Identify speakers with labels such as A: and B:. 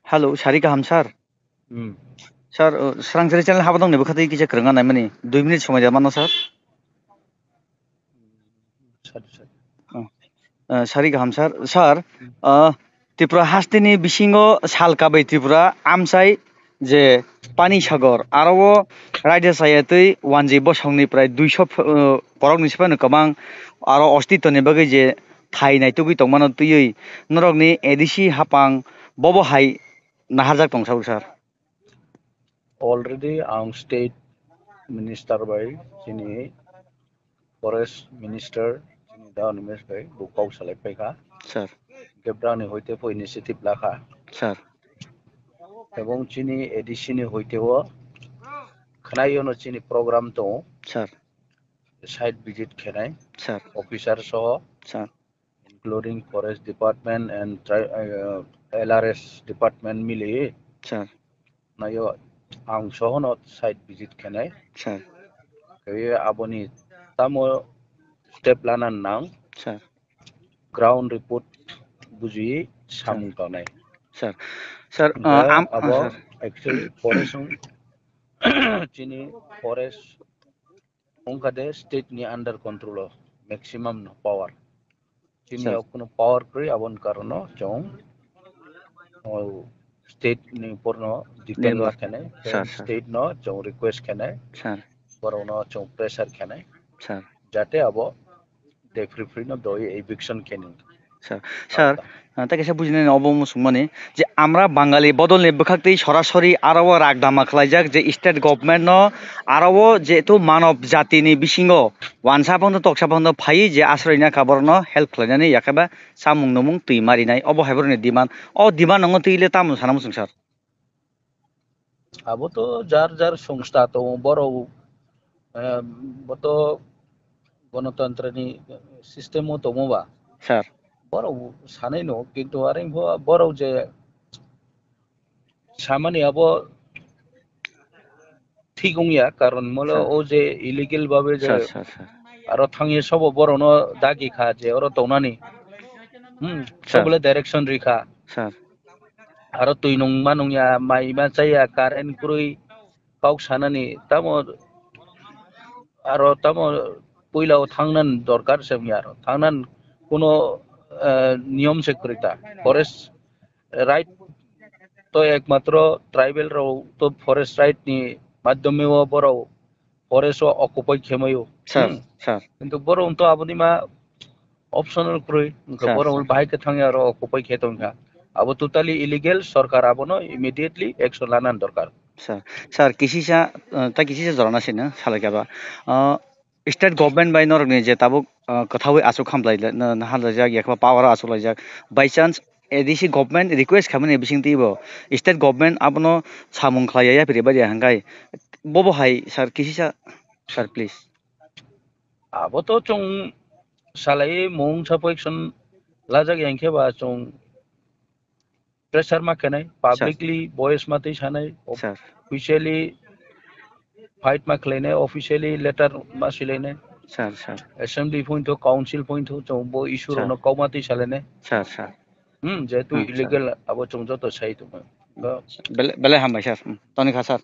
A: Halo, Syari Kaham, Sar.
B: Hmm.
A: Sar, serang cari channel apa dong nih? Bekati kisah kerengan naik mani. 2 menit সময় যাবে না sir? Sari Kaham, Sar. Sar, Tripura হাস্তিনি বিশিঙ্গ সালকাबै ত্রিপুরা আমসাই যে পানি সাগর আরও রাইডে সায়াতৈ ওয়ানজি বসাংनिफ्राय 200 বরক निफ्रायनो गोबां आरो अस्तित्वनि बागै जे थाहैनाय तुगै तंमानो तुयै नरकनि एदिसि हापां बबहाय नाहारजाक तंसाव सार
B: Already ang state minister by sini forest minister sini dawn mes by bukau salai peka
A: sir
B: gebrani hoite po initiative lakha
A: sir
B: ebong sini edisini hoite o khnayo no sini program to
A: sir
B: site visit khenai
A: sir
B: officer soho
A: sir
B: including forest department and LRS department mili
A: sir
B: nayo ang soho no site visit khenai
A: sir
B: kaya aboni tamo step lanan nang
A: sir
B: ground report bujui
A: sir
B: samung tanai
A: sir sir
B: ga
A: আম
B: abo
A: sir
B: actually forest chini forest ongkade state ni under control of maximum no power chini
A: sir
B: akuno power kri abon karono chong state ni porno depend
A: নির্ভর
B: lakhane
A: sir sir
B: state no chong request khane
A: sir
B: borono chong pressure khane
A: sir
B: jate abo free free no doi eviction kening
A: sir sir তাকে সে বুঝলেন অবমুসুম মানে যে আমরা বাঙালি বদল নেবখাকতেই সরাসরি আরও রাগদামা খালাইজাক যে স্টেট গভর্নমেন্ট ন আরও যেহেতু মানব জাতিनि বিसिङाव वानसाफोरनो तकसाफोरनो फायै जे आश्रयना खाबरनो हेल्प खालायनानै याखाबा सामुं नमुं तै मारिनाय अबहायबरनि डिमान्ड डिमान्ड नङो तैले तामु सानामुसुं सार
B: abo to jar jar সংস্থা to boro boto গণতন্ত্রনি সিস্টেম তো মোবা
A: স্যার
B: বড় সানাই ন কিন্তু আরে বড় যে সামানি আবো ঠিক হইয়া কারণ মলো
A: স্যার
B: ও যে ইলিগেল ভাবে যে
A: স্যার স্যার স্যার
B: আর থাঙে সব বড় ন দাগি খা যে ওর তৌনানি
A: স্যার
B: সবলে ডাইরেকশন রিখা
A: স্যার
B: আর তুই নং মানুয়া মাইমা চাইয়া কারেন্ট ক্রুই কাউ সানানি তামো আর তামো পইলাও থাংনান দরকার সেমনি আর থাংনান কোনো নিয়ম সেকুরিতা ফরেস্ট রাইট তো একমাত্র ট্রাইবেল রাও তো ফরেস্ট রাইট নি মাধ্যমে বড় ফরেস্ট অকুপাই খেমাयो
A: স্যার স্যার
B: কিন্তু বড় তো আবনি মা অপশনাল ক্রুই
A: স্যার
B: বড়
A: স্যার
B: বাহাইকে থাঙে আর অকুপাই খেতংখা আবো টোটালি ইলিগেল সরকার আবনো ইমিডিয়েটলি অ্যাকশন লানান দরকার
A: স্যার স্যার কিসিসা তা কিসিসা জরানাসিनो सालायगाबा स्टेट गभर्नमेंट बाय नरगनि जे ताबुक कथावै आसु खामलायले हालजाक याखबा पावर आसु लायजाक बाय चान्स एदिसि गभर्नमेंट रिक्वेस्ट खामने बिसिं तिबो स्टेट गभर्नमेंट आबनो सामुं खालाया फिरेबादि हांगाय बबहाय सार किसिसा सार प्लिज
B: আবো তো চং সালাই মং সাপো অ্যাকশন লাজাক यांखे बा চং प्रेसार माखेनाय
A: सार
B: पाब्लिकली वॉइस माते सानाय
A: सार
B: ऑफिशियली फाइट माखलायनाय ऑफिशियली लेटर मासिलायनाय
A: सार सार
B: असेंबली पॉइंट काउंसिल पॉइंट चं बो इशू
A: सार
B: रनो कौमाती सालायनाय
A: सार सार
B: जेहेतु
A: सार
B: इलीगल अब चं जतो साइ तो
A: बेले बेले हामबाय सार तनिखा सार